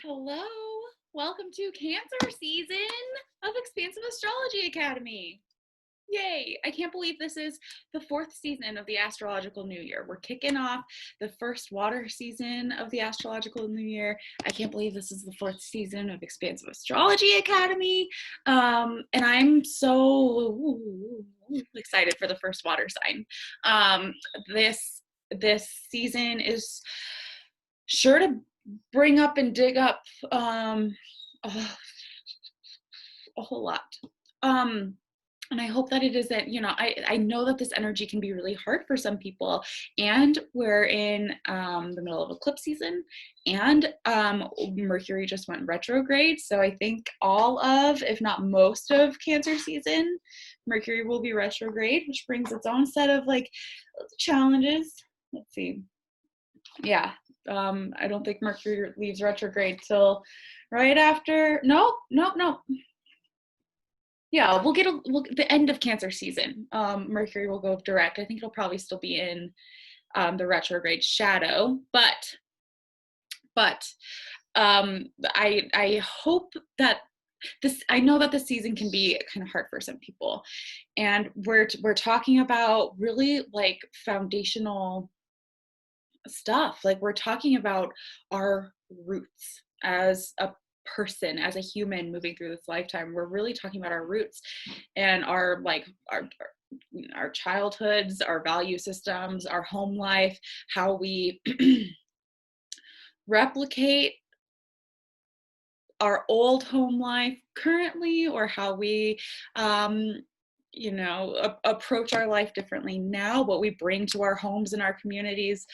Hello, welcome to Cancer season of Expansive Astrology Academy. Yay, I can't believe this is the fourth season of the astrological new year. We're kicking off the first water season of the astrological new year. I can't believe this is the fourth season of Expansive Astrology Academy. And I'm so excited for the first water sign. This season is sure to bring up and dig up a whole lot. And I hope that it is that, I know that this energy can be really hard for some people. And we're in the middle of eclipse season, and Mercury just went retrograde. So I think all of, if not most of Cancer season, Mercury will be retrograde, which brings its own set of challenges. Let's see. Yeah, I don't think Mercury leaves retrograde till right after. No. Yeah, we'll get the end of Cancer season. Mercury will go direct. I think it'll probably still be in the retrograde shadow, but I hope that I know that this season can be kind of hard for some people, and we're talking about really foundational stuff. We're talking about our roots as a person, as a human moving through this lifetime. We're really talking about our roots and our childhoods, our value systems, our home life, how we replicate our old home life currently, or how we approach our life differently now, what we bring to our homes and our communities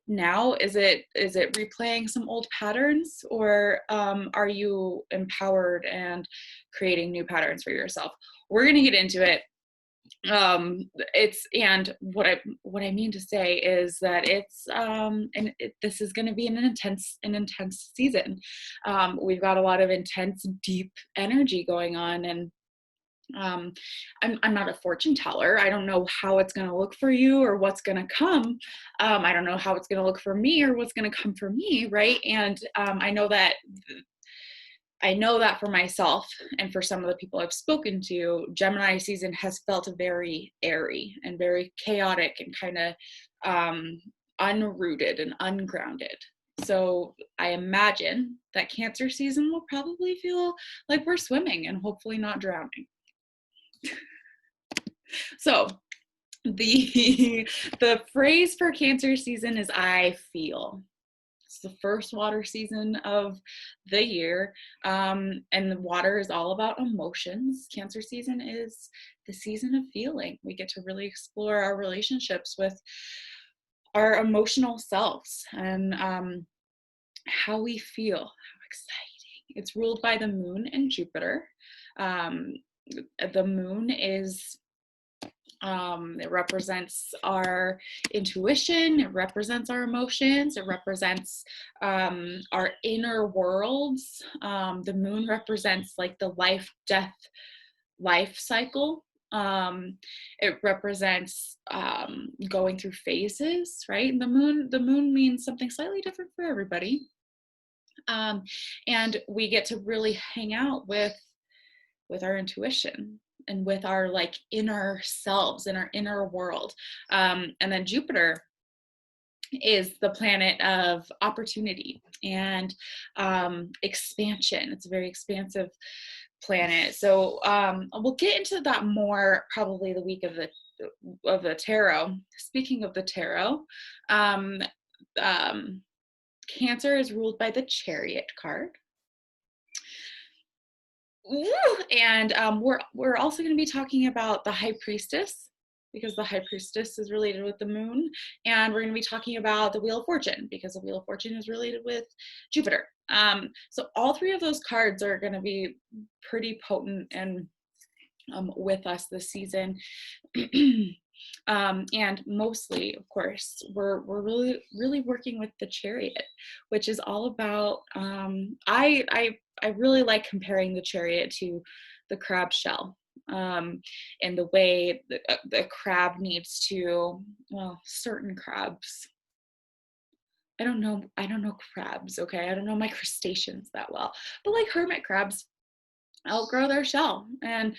now. Is it replaying some old patterns, or are you empowered and creating new patterns for yourself? We're going to get into it. And what I mean to say is that this is going to be an intense season. We've got a lot of intense, deep energy going on, and I'm not a fortune teller. I don't know how it's going to look for you or what's going to come. I don't know how it's going to look for me or what's going to come for me, right? And I know that for myself and for some of the people I've spoken to, Gemini season has felt very airy and very chaotic and kind of unrooted and ungrounded. So I imagine that Cancer season will probably feel like we're swimming and hopefully not drowning. So the phrase for Cancer season is I feel. It's the first water season of the year, and the water is all about emotions. Cancer season is the season of feeling. We get to really explore our relationships with our emotional selves and how we feel. How exciting. It's ruled by the moon and Jupiter. The moon is it represents our intuition, it represents our emotions, it represents our inner worlds. The moon represents the life cycle. It represents going through phases, right? And the moon means something slightly different for everybody. And we get to really hang out with our intuition and with our inner selves and our inner world. And then Jupiter is the planet of opportunity and expansion. It's a very expansive planet. So we'll get into that more probably the week of the tarot. Speaking of the tarot, Cancer is ruled by the Chariot card. And we're also going to be talking about the High Priestess, because the High Priestess is related with the moon, and we're going to be talking about the Wheel of Fortune, because the Wheel of Fortune is related with Jupiter. So all three of those cards are going to be pretty potent and with us this season. And mostly, of course, we're really working with the Chariot, which is all about I really like comparing the Chariot to the crab shell, and the way the crab needs to, well, certain crabs I don't know crabs, okay? I don't know my crustaceans that well. But like hermit crabs outgrow their shell. And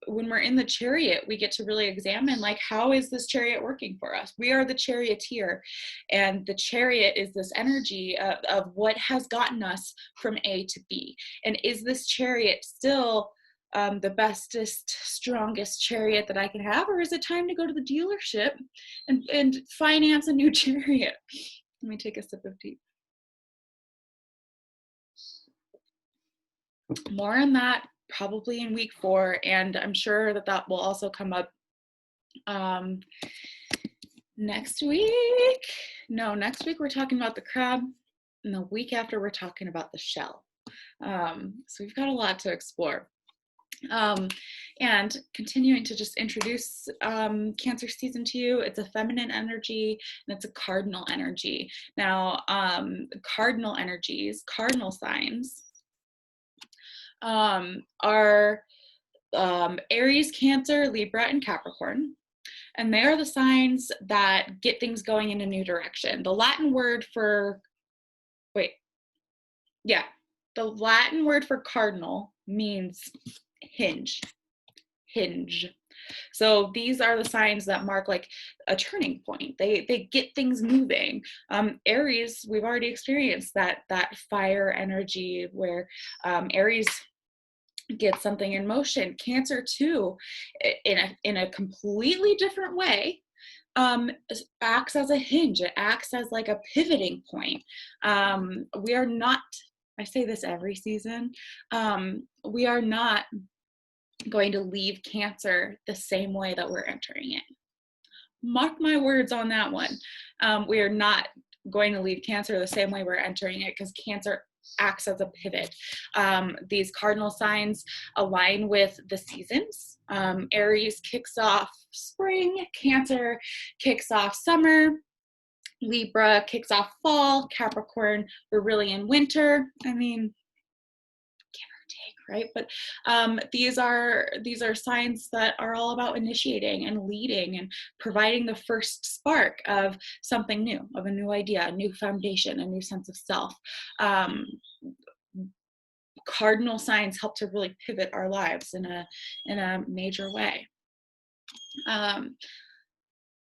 when we're in the chariot, we get to really examine, like, how is this chariot working for us? We are the charioteer, and the chariot is this energy of what has gotten us from A to B. And is this chariot still the bestest, strongest chariot that I can have, or is it time to go to the dealership and finance a new chariot? Let me take a sip of tea. More on that probably in week 4, and I'm sure that that will also come up um, next week. No, next week we're talking about the crab, and the week after we're talking about the shell. So we've got a lot to explore. And continuing to just introduce Cancer season to you, it's a feminine energy and it's a cardinal energy. Now, cardinal energies, cardinal signs are Aries, Cancer, Libra, and Capricorn. And they are the signs that get things going in a new direction. The Latin word for, the Latin word for cardinal means hinge. So these are the signs that mark like a turning point. They get things moving. Aries, we've already experienced that fire energy where Aries get something in motion. Cancer too, in a completely different way, acts as a hinge. It acts as like a pivoting point. We are not, I say this every season, we are not going to leave Cancer the same way that we're entering it. Mark my words on that one. We are not going to leave Cancer the same way we're entering it, because Cancer acts as a pivot. These cardinal signs align with the seasons. Aries kicks off spring, Cancer kicks off summer, Libra kicks off fall, Capricorn, we're really in winter. I mean, right? But these are signs that are all about initiating and leading and providing the first spark of something new, of a new idea, a new foundation, a new sense of self. Cardinal signs help to really pivot our lives in a major way.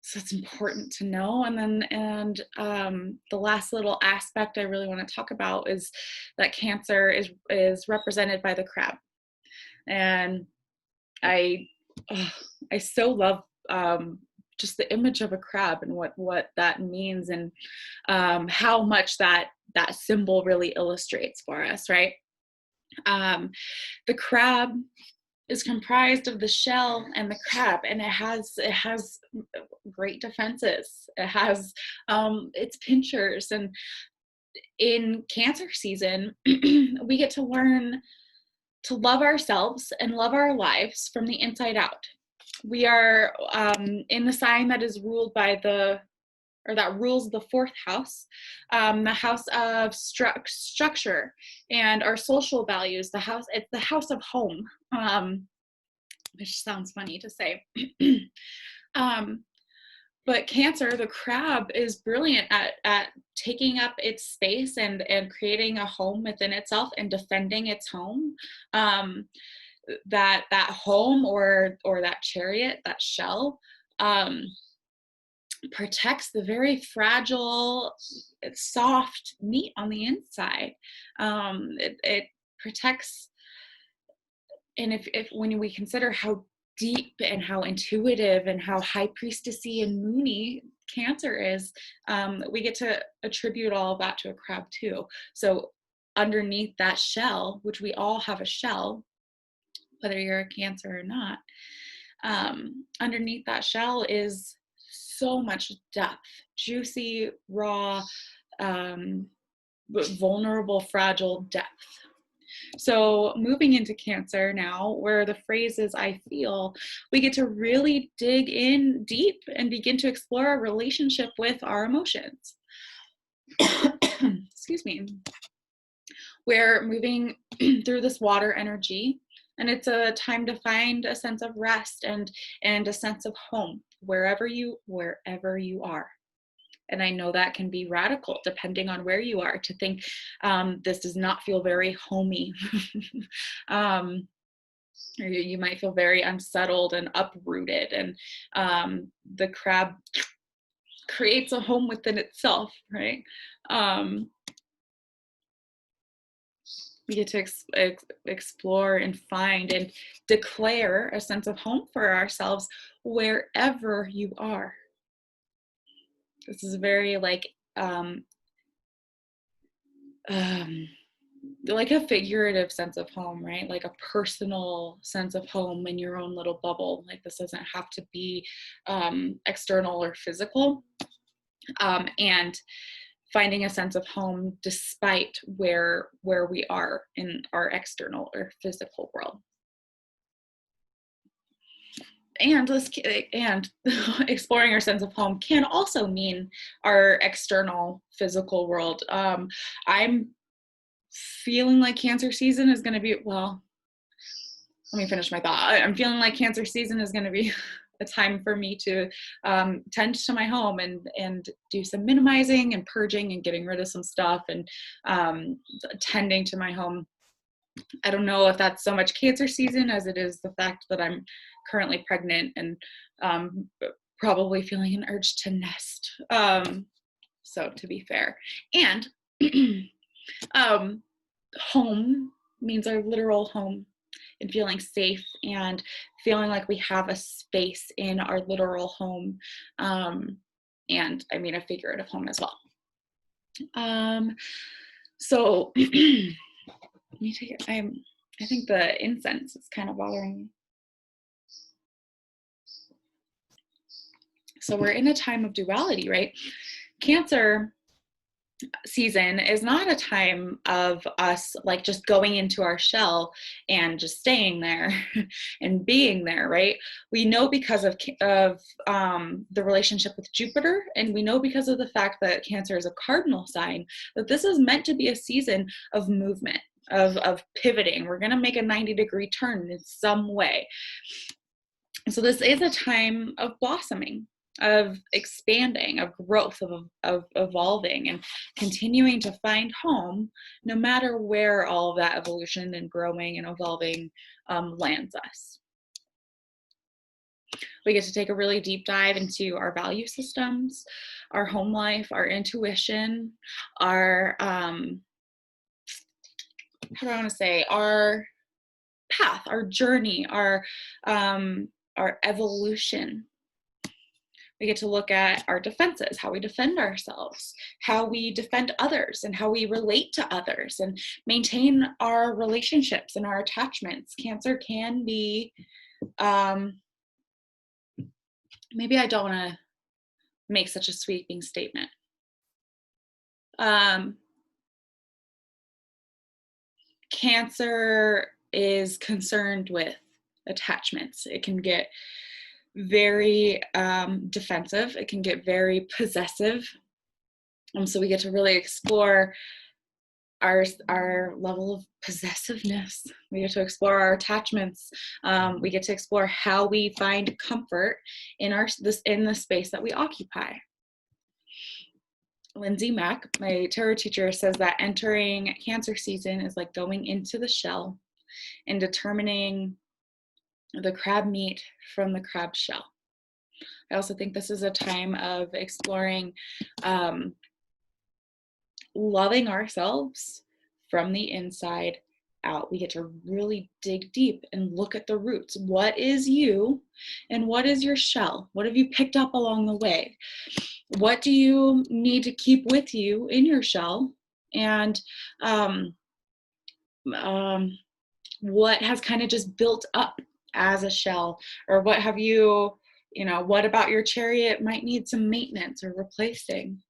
So it's important to know. And the last little aspect I really want to talk about is that Cancer is represented by the crab. And I so love just the image of a crab and what that means, and how much that symbol really illustrates for us, right? The crab is comprised of the shell and the crab, and it has great defenses. It has its pinchers, and in Cancer season, we get to learn to love ourselves and love our lives from the inside out. We are in the sign that is ruled by that rules the 4th house, the house of structure and our social values. It's the house of home, which sounds funny to say. But Cancer, the crab, is brilliant at taking up its space and creating a home within itself and defending its home. That home or that chariot, that shell, protects the very fragile, soft meat on the inside. It protects, and if when we consider how deep and how intuitive and how high priestessy and moony Cancer is, we get to attribute all of that to a crab too. So underneath that shell, which we all have a shell, whether you're a Cancer or not, underneath that shell is so much depth, juicy, raw, vulnerable, fragile depth. So moving into Cancer now, where the phrase is I feel, we get to really dig in deep and begin to explore our relationship with our emotions. Excuse me. We're moving through this water energy, and it's a time to find a sense of rest and a sense of home wherever you are. And I know that can be radical depending on where you are, to think this does not feel very homey. Or you might feel very unsettled and uprooted. And the crab creates a home within itself, right? We get to explore and find and declare a sense of home for ourselves wherever you are. This is very like a figurative sense of home, right? Like a personal sense of home in your own little bubble. Like this doesn't have to be external or physical. And finding a sense of home despite where we are in our external or physical world. And exploring our sense of home can also mean our external physical world. I'm feeling like Cancer season is going to be, well, let me finish my thought. I'm feeling like Cancer season is going to be a time for me to tend to my home and do some minimizing and purging and getting rid of some stuff and tending to my home. I don't know if that's so much Cancer season as it is the fact that I'm currently pregnant and probably feeling an urge to nest. So to be fair. And home means our literal home, and feeling safe and feeling like we have a space in our literal home. And I mean a figurative home as well. So let me take it. I think the incense is kind of bothering me. So we're in a time of duality, right? Cancer season is not a time of us like just going into our shell and just staying there and being there, right? We know because of the relationship with Jupiter, and we know because of the fact that Cancer is a cardinal sign, that this is meant to be a season of movement, of pivoting. We're going to make a 90-degree turn in some way. So this is a time of blossoming, of expanding, of growth, of evolving and continuing to find home, no matter where all of that evolution and growing and evolving lands us. We get to take a really deep dive into our value systems, our home life, our intuition, our, how do I want to say, our path, our journey, our evolution. We get to look at our defenses, how we defend ourselves, how we defend others, and how we relate to others and maintain our relationships and our attachments. Cancer can be, maybe I don't want to make such a sweeping statement. Cancer is concerned with attachments. It can get very defensive. It can get very possessive. So we get to really explore our level of possessiveness. We get to explore our attachments. We get to explore how we find comfort in the space that we occupy. Lindsay Mack, my tarot teacher, says that entering Cancer season is like going into the shell and determining the crab meat from the crab shell. I also think this is a time of exploring loving ourselves from the inside out. We get to really dig deep and look at the roots. What is you and what is your shell? What have you picked up along the way? What do you need to keep with you in your shell? And what has kind of just built up as a shell? Or what have you, what about your chariot might need some maintenance or replacing?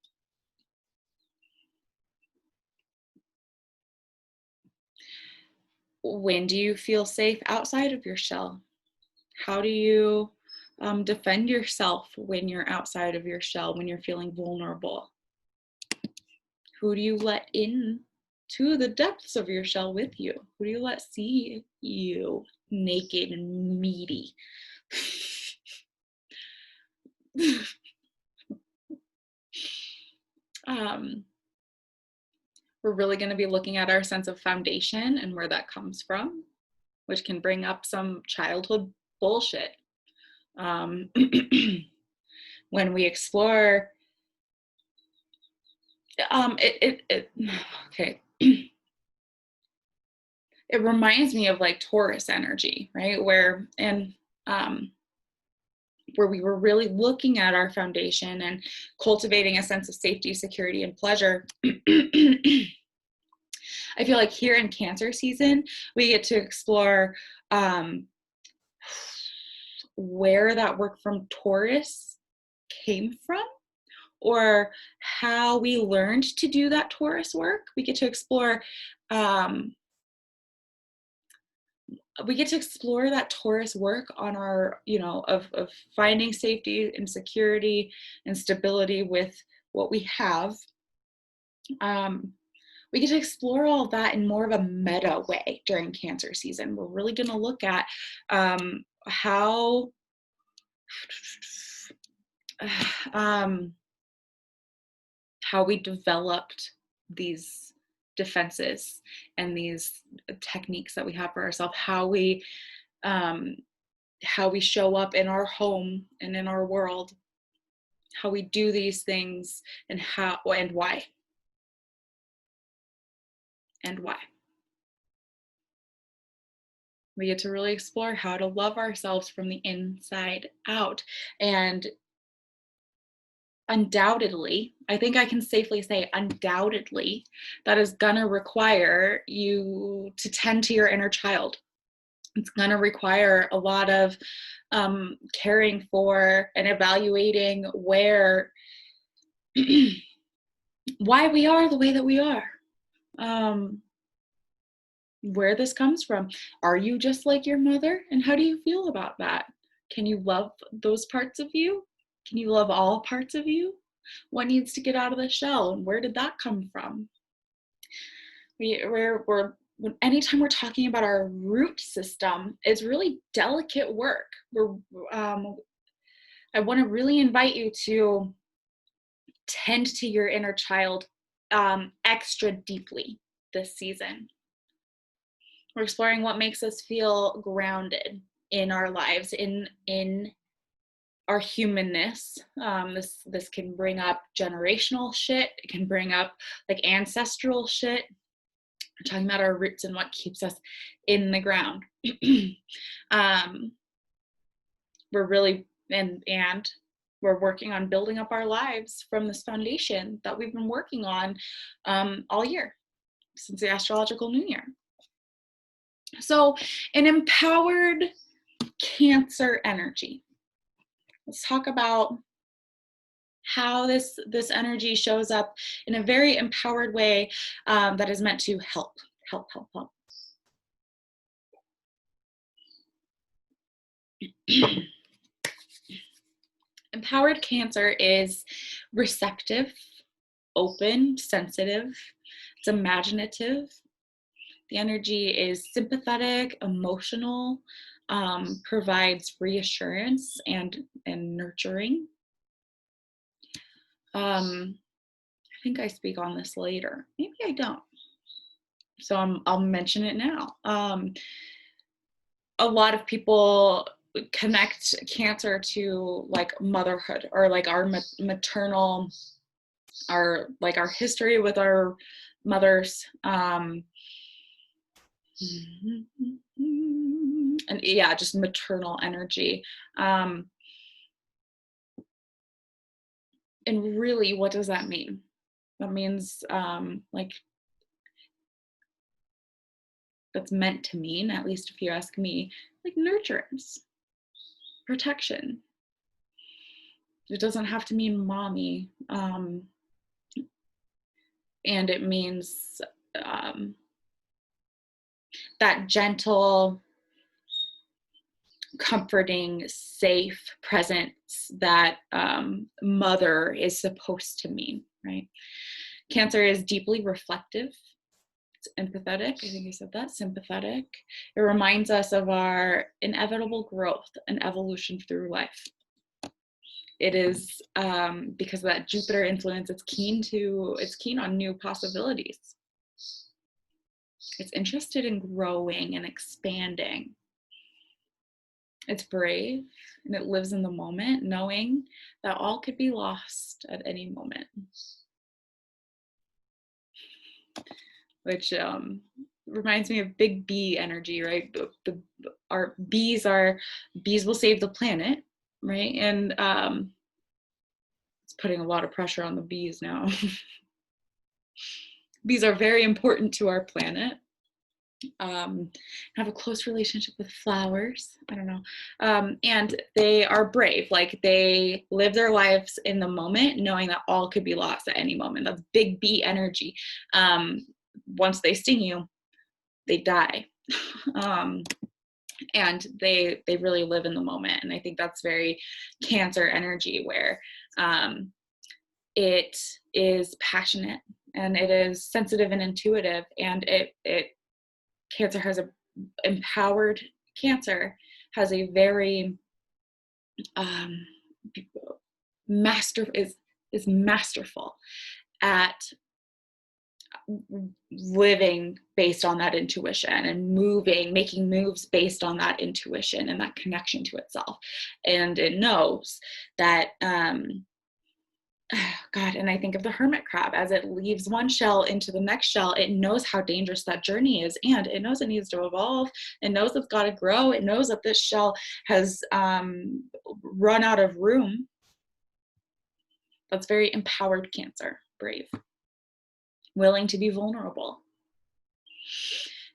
When do you feel safe outside of your shell? How do you defend yourself when you're outside of your shell, when you're feeling vulnerable? Who do you let in to the depths of your shell with you? Who do you let see you naked and meaty? Um, we're really going to be looking at our sense of foundation and where that comes from, which can bring up some childhood bullshit. When we explore, okay. It reminds me of like Taurus energy, right? Where we were really looking at our foundation and cultivating a sense of safety, security, and pleasure. I feel like here in Cancer season, we get to explore where that work from Taurus came from, or how we learned to do that Taurus work. We get to explore that Taurus work on our, of finding safety and security and stability with what we have. We get to explore all of that in more of a meta way during Cancer season. We're really going to look at how we developed these defenses and these techniques that we have for ourselves, how we show up in our home and in our world, how we do these things, and why. We get to really explore how to love ourselves from the inside out. And undoubtedly, I think I can safely say undoubtedly, that is gonna require you to tend to your inner child. It's gonna require a lot of caring for and evaluating why we are the way that we are, where this comes from. Are you just like your mother? And how do you feel about that? Can you love those parts of you? Can you love all parts of you? What needs to get out of the shell? And where did that come from? Anytime we're talking about our root system, it's really delicate work. I want to really invite you to tend to your inner child extra deeply this season. We're exploring what makes us feel grounded in our lives, in our humanness. This can bring up generational shit. It can bring up like ancestral shit. We're talking about our roots and what keeps us in the ground. We're really and we're working on building up our lives from this foundation that we've been working on all year since the astrological new year. So, an empowered Cancer energy. Let's talk about how this energy shows up in a very empowered way that is meant to help. Empowered Cancer is receptive, open, sensitive. It's imaginative. The energy is sympathetic, emotional, provides reassurance and nurturing. I think I speak on this later. Maybe I don't. So I'll mention it now. A lot of people connect Cancer to like motherhood, or like our maternal, our history with our mothers. And yeah, just maternal energy. And really, what does that mean? That means that's meant to mean, at least if you ask me, like nurturance, protection. It doesn't have to mean mommy. And it means that gentle, comforting, safe presence that mother is supposed to mean, right? Cancer is deeply reflective. It's empathetic. I think I said that, sympathetic. It reminds us of our inevitable growth and evolution through life. it is because of that Jupiter influence, it's keen on new possibilities. It's interested in growing and expanding. It's brave, and it lives in the moment, knowing that all could be lost at any moment. Which reminds me of big bee energy, right? Our bees will save the planet, right? And it's putting a lot of pressure on the bees now. Bees are very important to our planet. Have a close relationship with flowers. I don't know. And they are brave. Like, they live their lives in the moment, knowing that all could be lost at any moment. That's big bee energy. Once they sting you, they die. And they really live in the moment. And I think that's very Cancer energy, where it is passionate, and it is sensitive and intuitive, and Cancer has empowered Cancer has a very is masterful at living based on that intuition, and making moves based on that intuition and that connection to itself. And it knows that God, and I think of the hermit crab, as it leaves one shell into the next shell, it knows how dangerous that journey is, and it knows it needs to evolve. It knows it's got to grow. It knows that this shell has run out of room. That's very empowered Cancer, brave, willing to be vulnerable.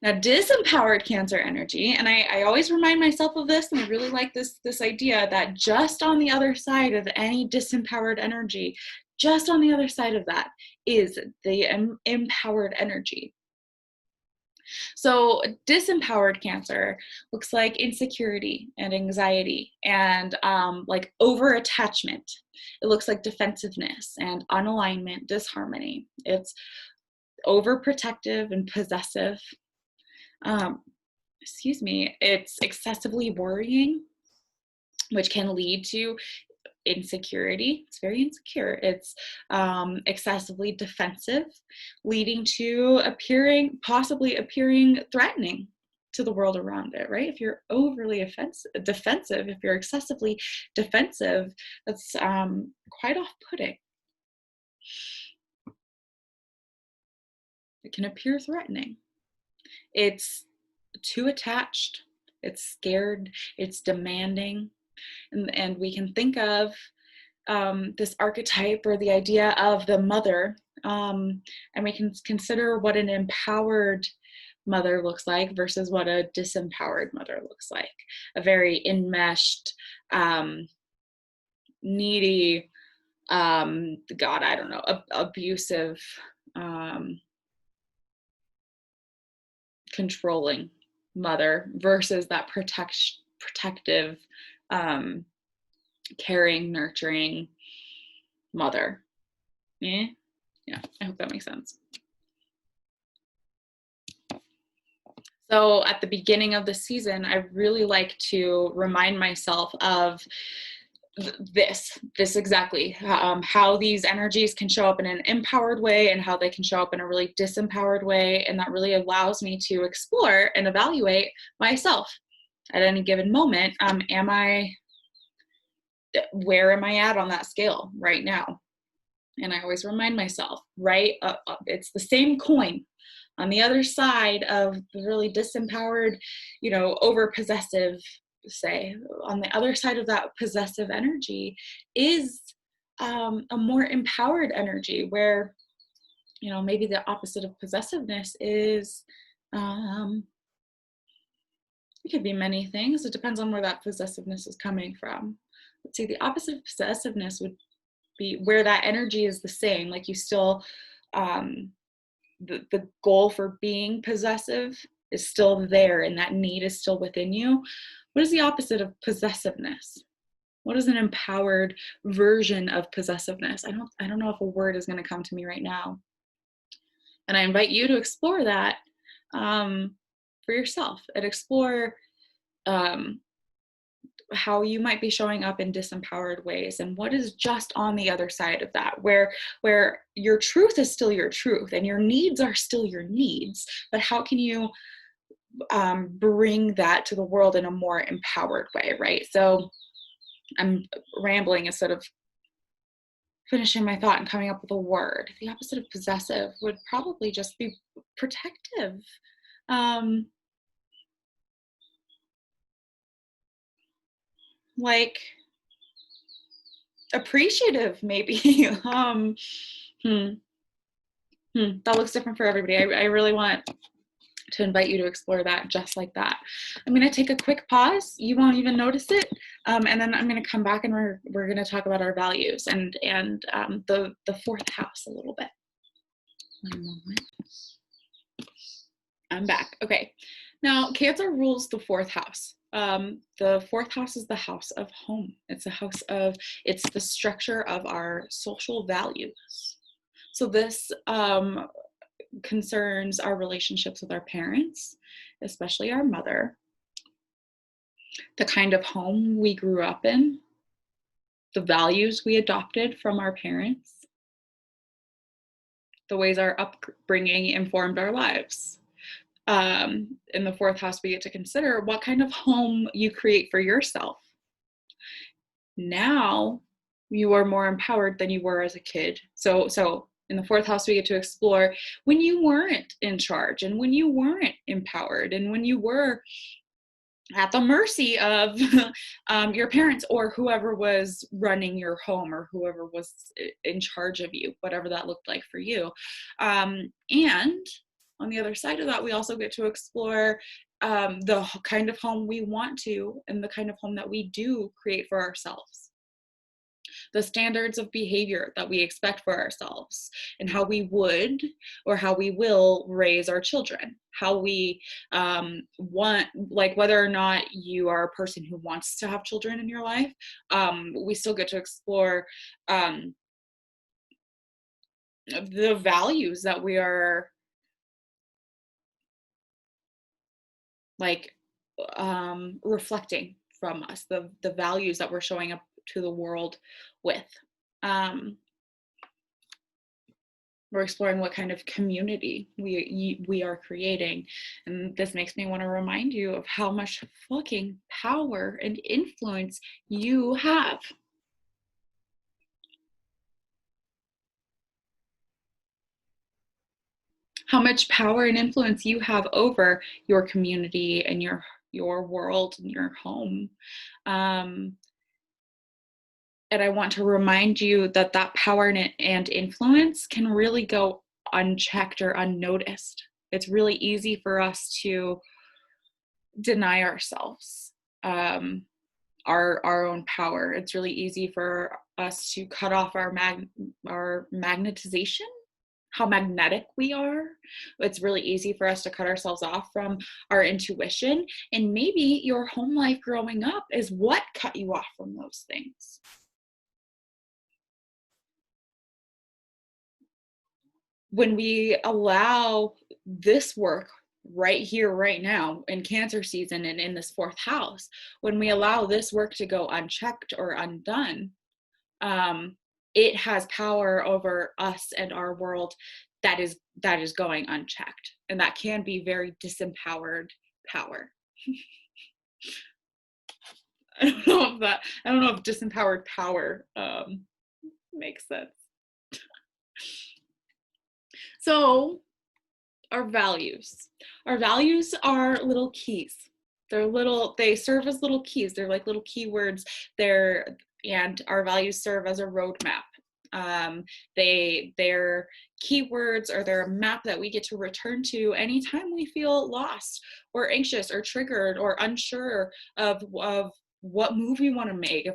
Now, disempowered Cancer energy, and I always remind myself of this, and I really like this idea that just on the other side of any disempowered energy, just on the other side of that is the empowered energy. So disempowered Cancer looks like insecurity and anxiety and like over-attachment. It looks like defensiveness and unalignment, disharmony. It's overprotective and possessive. It's excessively worrying, which can lead to insecurity. It's very insecure. It's excessively defensive, leading to possibly appearing threatening to the world around it, right? If you're overly defensive, if you're excessively defensive, that's quite off-putting. It can appear threatening. It's too attached, it's scared, it's demanding. And we can think of this archetype or the idea of the mother, and we can consider what an empowered mother looks like versus what a disempowered mother looks like. A very enmeshed, needy, abusive, controlling mother versus that protective, caring, nurturing mother. Yeah, I hope that makes sense. So at the beginning of the season, I really like to remind myself of this exactly, how these energies can show up in an empowered way and how they can show up in a really disempowered way. And that really allows me to explore and evaluate myself at any given moment. Where am I at on that scale right now? And I always remind myself, right? It's the same coin. On the other side of the really disempowered, over possessive, say, on the other side of that possessive energy is a more empowered energy where, maybe the opposite of possessiveness is, it could be many things. It depends on where that possessiveness is coming from. Let's see, the opposite of possessiveness would be where that energy is the same, like you still, the goal for being possessive is still there and that need is still within you. What is the opposite of possessiveness? What is an empowered version of possessiveness? I don't know if a word is going to come to me right now. And I invite you to explore that for yourself and explore how you might be showing up in disempowered ways, and what is just on the other side of that, where your truth is still your truth and your needs are still your needs, but how can you bring that to the world in a more empowered way, right? So I'm rambling instead of finishing my thought and coming up with a word. The opposite of possessive would probably just be protective. Um, like appreciative, maybe. Hmm, that looks different for everybody. I really want to invite you to explore that just like that. I'm going to take a quick pause. You won't even notice it. And then I'm going to come back and we're going to talk about our values and the fourth house a little bit. One moment. I'm back. Okay. Now, Cancer rules the fourth house. The fourth house is the house of home. It's it's the structure of our social values. So this concerns our relationships with our parents, especially our mother, the kind of home we grew up in, the values we adopted from our parents, the ways our upbringing informed our lives. In the fourth house, we get to consider what kind of home you create for yourself. Now you are more empowered than you were as a kid. So in the fourth house, we get to explore when you weren't in charge and when you weren't empowered and when you were at the mercy of your parents or whoever was running your home or whoever was in charge of you, whatever that looked like for you. And on the other side of that, we also get to explore the kind of home we want to and the kind of home that we do create for ourselves. The standards of behavior that we expect for ourselves and how we would or how we will raise our children, how we want, like whether or not you are a person who wants to have children in your life, we still get to explore the values that we are like reflecting from us, the values that we're showing up to the world with. We're exploring what kind of community we are creating, and this makes me want to remind you of how much fucking power and influence you have. How much power and influence you have over your community and your world and your home. And I want to remind you that that power and influence can really go unchecked or unnoticed. It's really easy for us to deny ourselves our own power. It's really easy for us to cut off our magnetization, how magnetic we are. It's really easy for us to cut ourselves off from our intuition. And maybe your home life growing up is what cut you off from those things. When we allow this work right here, right now, in Cancer season and in this fourth house, when we allow this work to go unchecked or undone, it has power over us and our world that is going unchecked, and that can be very disempowered power. I don't know if disempowered power makes sense. So our values are little keys. They serve as little keys. They're like little keywords. And our values serve as a roadmap. They're keywords, or they're a map that we get to return to anytime we feel lost or anxious or triggered or unsure of what move you want to make. If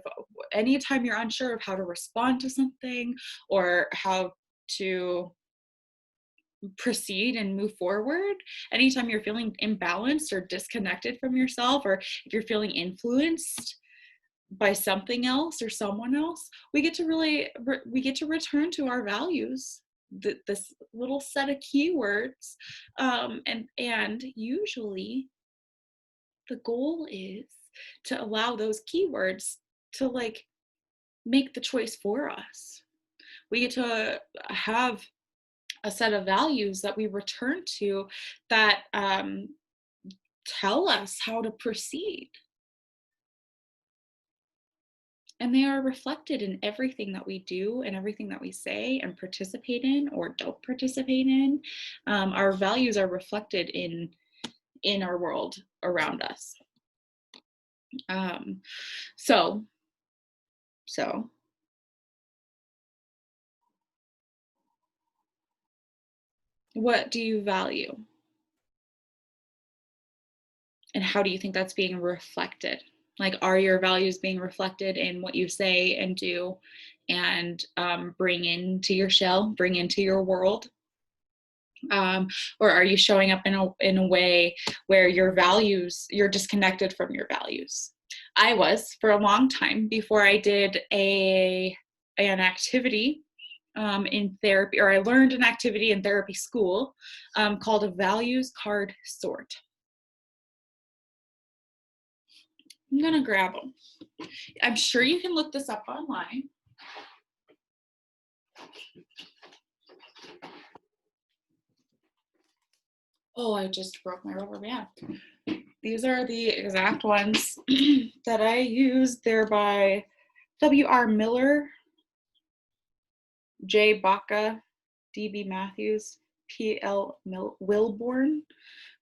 anytime you're unsure of how to respond to something or how to proceed and move forward, anytime you're feeling imbalanced or disconnected from yourself, or if you're feeling influenced by something else or someone else, we get to return to our values, this little set of keywords, and usually the goal is to allow those keywords to like make the choice for us. We get to have a set of values that we return to that tell us how to proceed. And they are reflected in everything that we do and everything that we say and participate in or don't participate in. Our values are reflected in our world around us. So what do you value? And how do you think that's being reflected? Like, are your values being reflected in what you say and do and bring into your shell, bring into your world? Or are you showing up in a way where your values, you're disconnected from your values? I was for a long time before I did an activity in therapy, or I learned an activity in therapy school called a values card sort. I'm gonna grab them. I'm sure you can look this up online. Oh, I just broke my rubber band. These are the exact ones that I use. They're by W.R. Miller, J. Baca, D.B. Matthews, P.L. Wilborn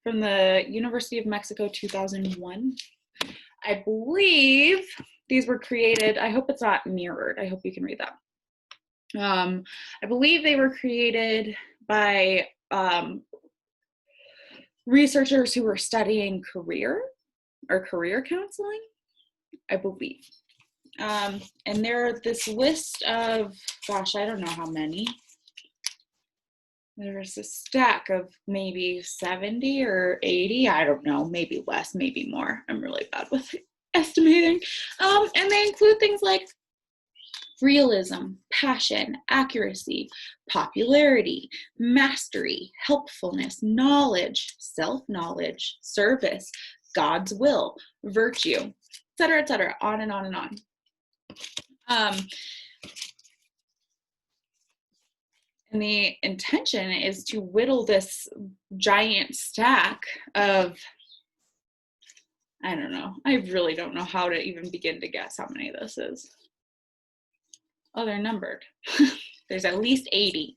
from the University of Mexico, 2001. I believe these were created, I hope it's not mirrored. I hope you can read that. I believe they were created by researchers who were studying career counseling, I believe. And there's this list of, gosh, I don't know how many. There's a stack of maybe 70 or 80. I don't know, maybe less, maybe more. I'm really bad with estimating. And they include things like realism, passion, accuracy, popularity, mastery, helpfulness, knowledge, self-knowledge, service, God's will, virtue, et cetera, on and on and on. And the intention is to whittle this giant stack of, I don't know, I really don't know how to even begin to guess how many this is. Oh, they're numbered. There's at least 80.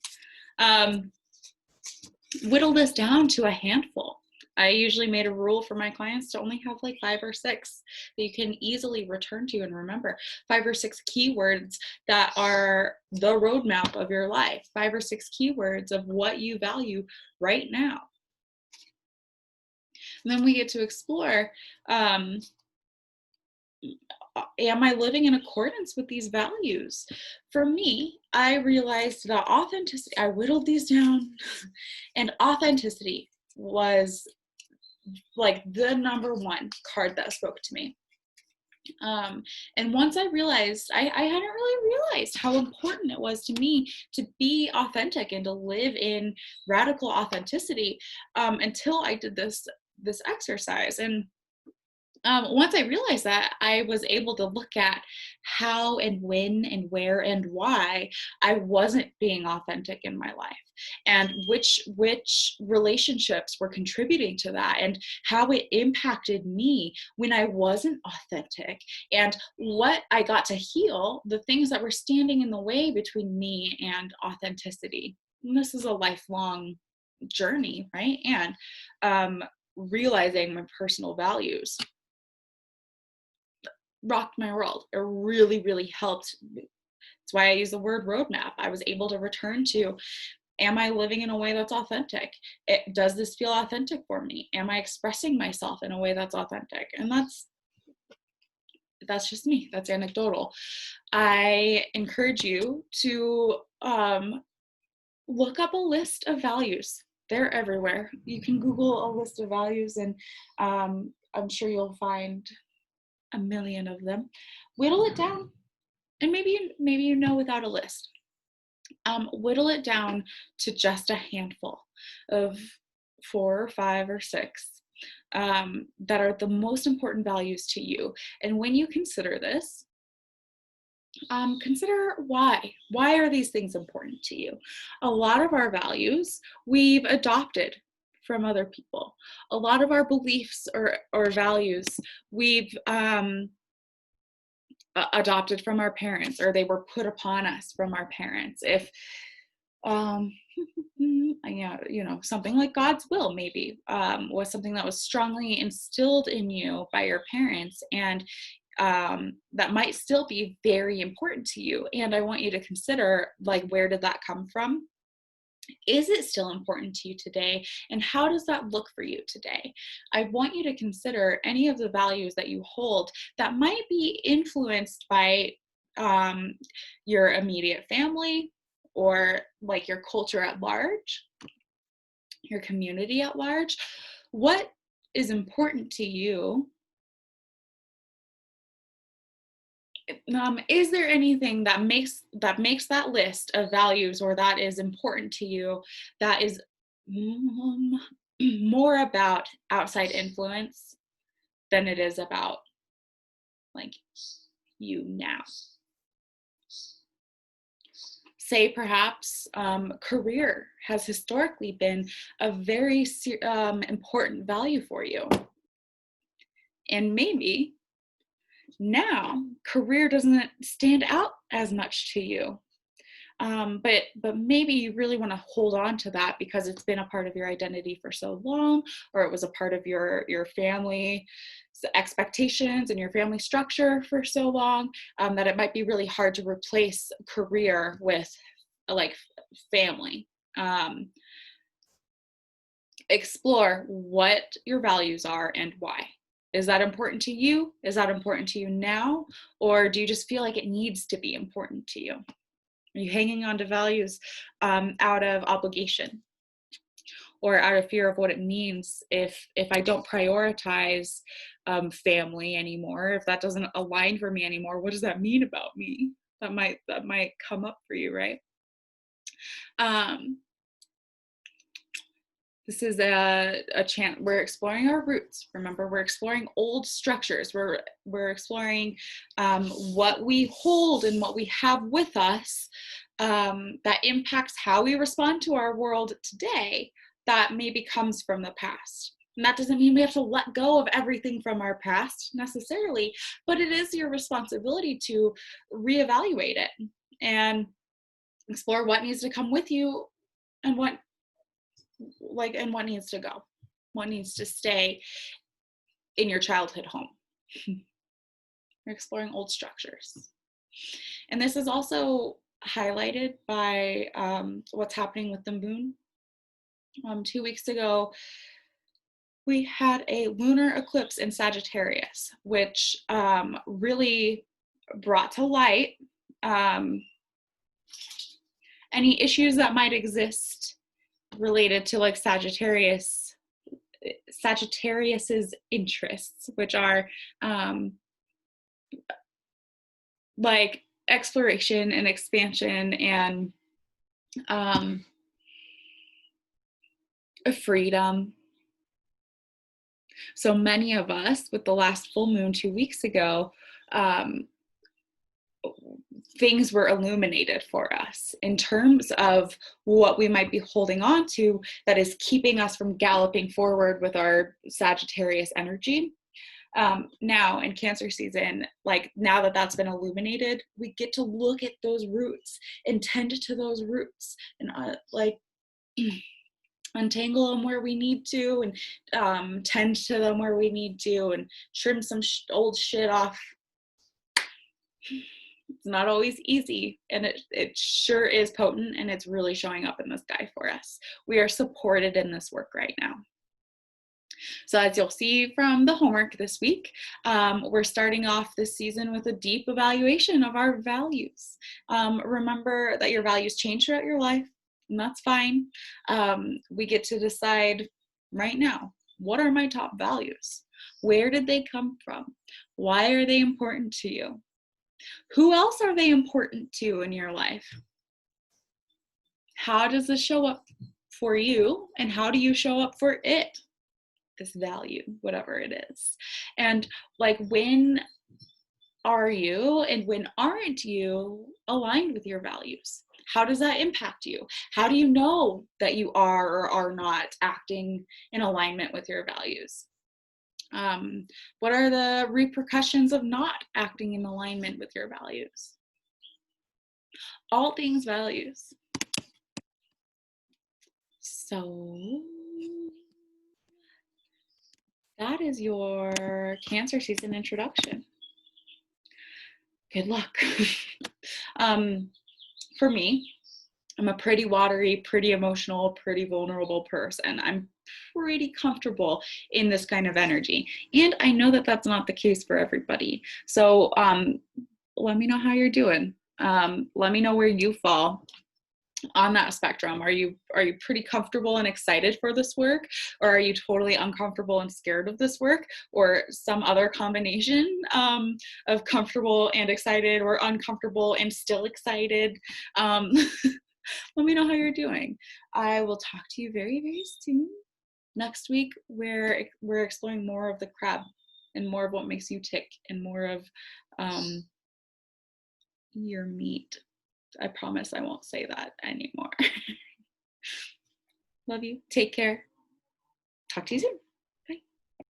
Whittle this down to a handful. I usually made a rule for my clients to only have like 5 or 6 that you can easily return to and remember. 5 or 6 keywords that are the roadmap of your life. 5 or 6 keywords of what you value right now. And then we get to explore, am I living in accordance with these values? For me, I realized that authenticity, I whittled these down, and authenticity was like the number one card that spoke to me. And once I realized, I hadn't really realized how important it was to me to be authentic and to live in radical authenticity until I did this exercise. And once I realized that, I was able to look at how and when and where and why I wasn't being authentic in my life, and which relationships were contributing to that, and how it impacted me when I wasn't authentic, and what I got to heal, the things that were standing in the way between me and authenticity. And this is a lifelong journey, right? And realizing my personal values rocked my world. It really, really helped. That's why I use the word roadmap. I was able to return to, am I living in a way that's authentic? Does this feel authentic for me? Am I expressing myself in a way that's authentic? And that's just me. That's anecdotal. I encourage you to look up a list of values. They're everywhere. You can Google a list of values, and I'm sure you'll find a million of them. Whittle it down, and maybe you know without a list. Whittle it down to just a handful of 4 or 5 or 6, that are the most important values to you. And when you consider this, consider why. Why are these things important to you? A lot of our values we've adopted from other people. A lot of our beliefs or values we've adopted from our parents, or they were put upon us from our parents. If yeah, something like God's will maybe was something that was strongly instilled in you by your parents, and that might still be very important to you. And I want you to consider, like, where did that come from? Is it still important to you today? And how does that look for you today? I want you to consider any of the values that you hold that might be influenced by your immediate family, or like your culture at large, your community at large. What is important to you? Is there anything that makes that list of values, or that is important to you, that is more about outside influence than it is about like you now? Say perhaps career has historically been a very important value for you, and maybe now career doesn't stand out as much to you, but maybe you really want to hold on to that because it's been a part of your identity for so long, or it was a part of your family expectations and your family structure for so long, that it might be really hard to replace career with like family. Explore what your values are and why. Is that important to you? Is that important to you now? Or do you just feel like it needs to be important to you? Are you hanging on to values out of obligation, or out of fear of what it means if I don't prioritize family anymore, if that doesn't align for me anymore? What does that mean about me? That might come up for you, right? This is a chance. We're exploring our roots. Remember, we're exploring old structures. We're exploring what we hold and what we have with us that impacts how we respond to our world today, that maybe comes from the past. And that doesn't mean we have to let go of everything from our past necessarily, but it is your responsibility to reevaluate it and explore what needs to come with you, and what needs to go, what needs to stay in your childhood home. We're exploring old structures. And this is also highlighted by what's happening with the moon. 2 weeks ago, we had a lunar eclipse in Sagittarius, which really brought to light any issues that might exist related to like Sagittarius's interests, which are like exploration and expansion and freedom. So many of us, with the last full moon 2 weeks ago, things were illuminated for us in terms of what we might be holding on to that is keeping us from galloping forward with our Sagittarius energy. Now in Cancer season, like now that that's been illuminated, we get to look at those roots and tend to those roots and untangle them where we need to, and tend to them where we need to, and trim some old shit off. It's not always easy, and it sure is potent, and it's really showing up in the sky for us. We are supported in this work right now. So as you'll see from the homework this week, we're starting off this season with a deep evaluation of our values. Remember that your values change throughout your life, and that's fine. We get to decide right now, what are my top values? Where did they come from? Why are they important to you? Who else are they important to in your life? How does this show up for you, and how do you show up for it? this value, whatever it is. And like, when are you and when aren't you aligned with your values? How does that impact you? How do you know that you are or are not acting in alignment with your values? What are the repercussions of not acting in alignment with your values? All things values. So that is your Cancer season introduction. Good luck. For me, I'm a pretty watery, pretty emotional, pretty vulnerable person. I'm pretty comfortable in this kind of energy. And I know that that's not the case for everybody. So let me know how you're doing. Let me know where you fall on that spectrum. Are you pretty comfortable and excited for this work, or are you totally uncomfortable and scared of this work, or some other combination of comfortable and excited, or uncomfortable and still excited? Let me know how you're doing. I will talk to you very, very soon. Next week, we're exploring more of the crab and more of what makes you tick and more of your meat. I promise I won't say that anymore. Love you. Take care. Talk to you soon.